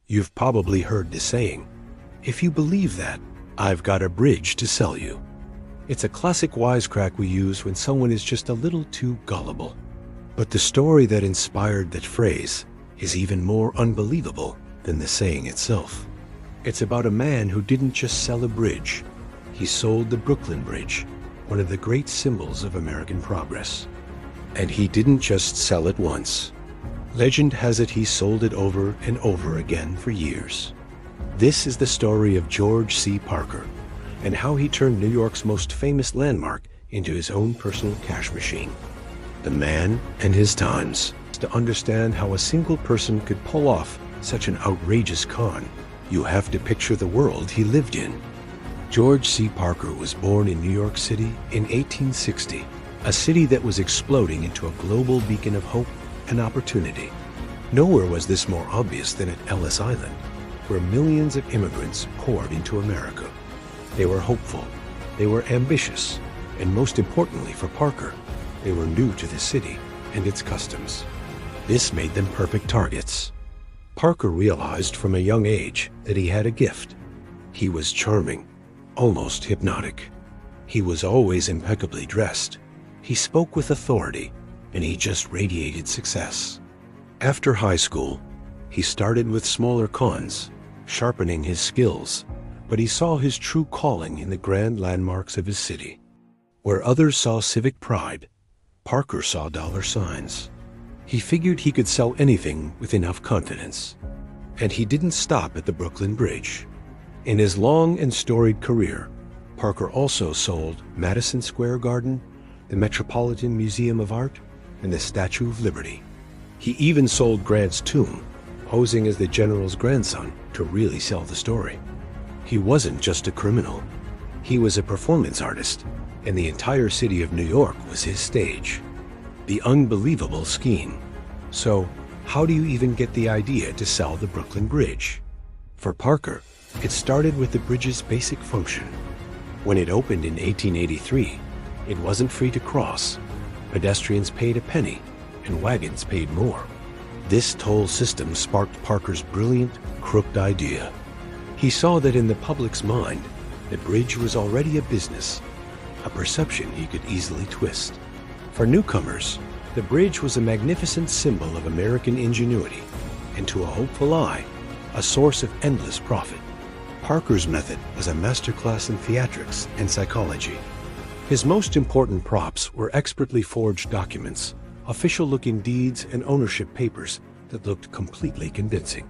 You've probably heard the saying, "If you believe that, I've got a bridge to sell you." It's a classic wisecrack we use when someone is just a little too gullible. But the story that inspired that phrase is even more unbelievable than the saying itself. It's about a man who didn't just sell a bridge. He sold the Brooklyn Bridge, one of the great symbols of American progress. And he didn't just sell it once. Legend has it he sold it over and over again for years. This is the story of George C. Parker and how he turned New York's most famous landmark into his own personal cash machine. The man and his times. To understand how a single person could pull off such an outrageous con, you have to picture the world he lived in. George C. Parker was born in New York City in 1860, a city that was exploding into a global beacon of hope and opportunity. Nowhere was this more obvious than at Ellis Island, where millions of immigrants poured into America. They were hopeful, they were ambitious, and most importantly for Parker, they were new to the city and its customs. This made them perfect targets. Parker realized from a young age that he had a gift. He was charming, almost hypnotic. He was always impeccably dressed. He spoke with authority, and he just radiated success. After high school, he started with smaller cons, sharpening his skills, but he saw his true calling in the grand landmarks of his city. Where others saw civic pride, Parker saw dollar signs. He figured he could sell anything with enough confidence. And he didn't stop at the Brooklyn Bridge. In his long and storied career, Parker also sold Madison Square Garden, the Metropolitan Museum of Art, and the Statue of Liberty. He even sold Grant's tomb, posing as the general's grandson to really sell the story. He wasn't just a criminal. He was a performance artist, and the entire city of New York was his stage. The unbelievable scheme. So, how do you even get the idea to sell the Brooklyn Bridge? For Parker, it started with the bridge's basic function. When it opened in 1883, it wasn't free to cross. Pedestrians paid a penny, and wagons paid more. This toll system sparked Parker's brilliant, crooked idea. He saw that in the public's mind, the bridge was already a business, a perception he could easily twist. For newcomers, the bridge was a magnificent symbol of American ingenuity, and to a hopeful eye, a source of endless profit. Parker's method was a masterclass in theatrics and psychology. His most important props were expertly forged documents, official-looking deeds, and ownership papers that looked completely convincing.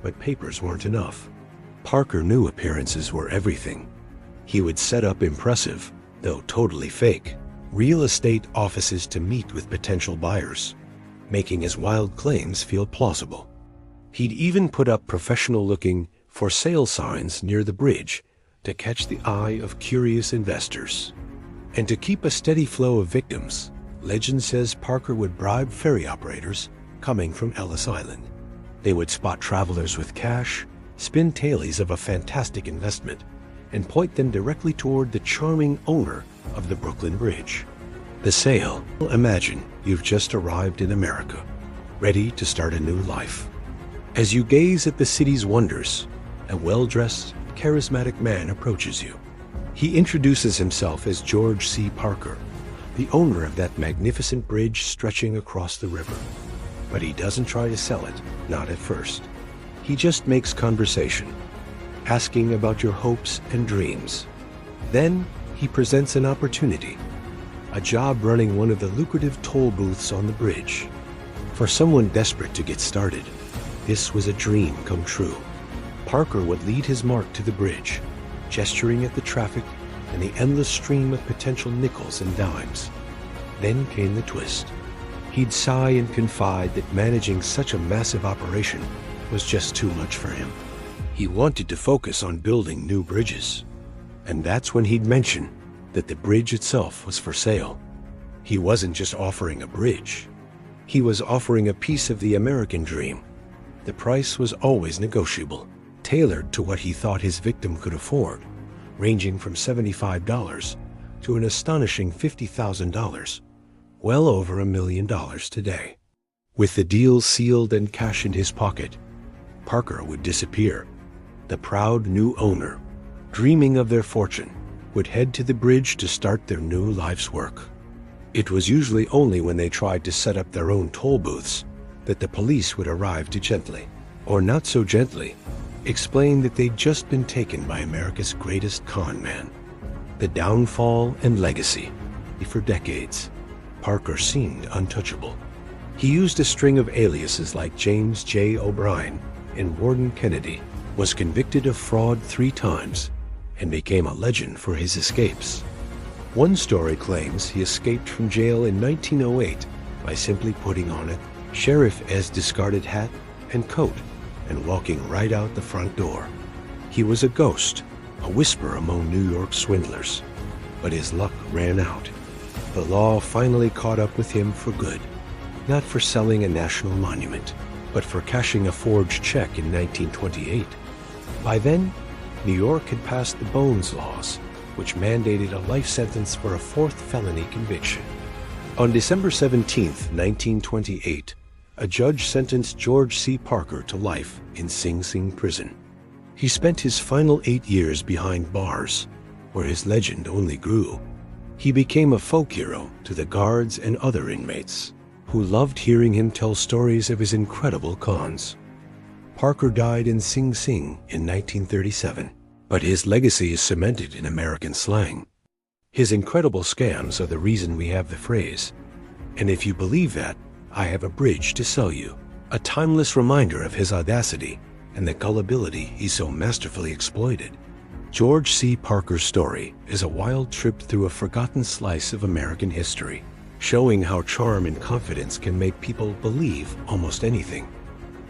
But papers weren't enough. Parker knew appearances were everything. He would set up impressive, though totally fake, real estate offices to meet with potential buyers, making his wild claims feel plausible. He'd even put up professional-looking for sale signs near the bridge to catch the eye of curious investors. And to keep a steady flow of victims, legend says Parker would bribe ferry operators coming from Ellis Island. They would spot travelers with cash, spin tailies of a fantastic investment, and point them directly toward the charming owner of the Brooklyn Bridge. The sale. Imagine you've just arrived in America, ready to start a new life. As you gaze at the city's wonders, a well-dressed, charismatic man approaches you. He introduces himself as George C. Parker, the owner of that magnificent bridge stretching across the river. But he doesn't try to sell it, not at first. He just makes conversation, asking about your hopes and dreams. Then he presents an opportunity, a job running one of the lucrative toll booths on the bridge. For someone desperate to get started, this was a dream come true. Parker would lead his mark to the bridge, gesturing at the traffic and the endless stream of potential nickels and dimes. Then came the twist. He'd sigh and confide that managing such a massive operation was just too much for him. He wanted to focus on building new bridges. And that's when he'd mention that the bridge itself was for sale. He wasn't just offering a bridge. He was offering a piece of the American dream. The price was always negotiable, tailored to what he thought his victim could afford, ranging from $75 to an astonishing $50,000, well over $1 million today. With the deal sealed and cash in his pocket, Parker would disappear. The proud new owner, dreaming of their fortune, would head to the bridge to start their new life's work. It was usually only when they tried to set up their own toll booths that the police would arrive to gently, or not so gently, explain that they'd just been taken by America's greatest con man. The downfall and legacy. For decades, Parker seemed untouchable. He used a string of aliases like James J. O'Brien and Warden Kennedy, was convicted of fraud 3 times, and became a legend for his escapes. One story claims he escaped from jail in 1908 by simply putting on a sheriff's discarded hat and coat and walking right out the front door. He was a ghost, a whisper among New York swindlers. But his luck ran out. The law finally caught up with him for good, not for selling a national monument, but for cashing a forged check in 1928. By then, New York had passed the Bones laws, which mandated a life sentence for a 4th felony conviction. On December 17, 1928, a judge sentenced George C. Parker to life in Sing Sing prison. He spent his final 8 years behind bars, where his legend only grew. He became a folk hero to the guards and other inmates, who loved hearing him tell stories of his incredible cons. Parker died in Sing Sing in 1937, but his legacy is cemented in American slang. His incredible scams are the reason we have the phrase, "And if you believe that, I have a bridge to sell you," a timeless reminder of his audacity and the gullibility he so masterfully exploited. George C. Parker's story is a wild trip through a forgotten slice of American history, showing how charm and confidence can make people believe almost anything.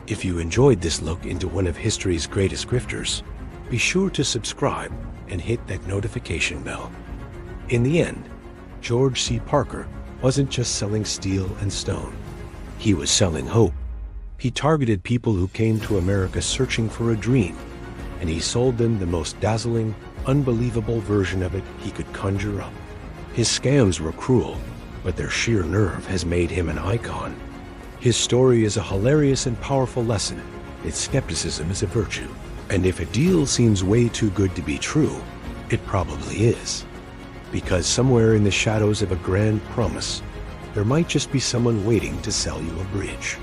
If you enjoyed this look into one of history's greatest grifters, be sure to subscribe and hit that notification bell. In the end, George C. Parker wasn't just selling steel and stone. He was selling hope. He targeted people who came to America searching for a dream, and he sold them the most dazzling, unbelievable version of it he could conjure up. His scams were cruel, but their sheer nerve has made him an icon. His story is a hilarious and powerful lesson that skepticism is a virtue. And if a deal seems way too good to be true, it probably is. Because somewhere in the shadows of a grand promise, there might just be someone waiting to sell you a bridge.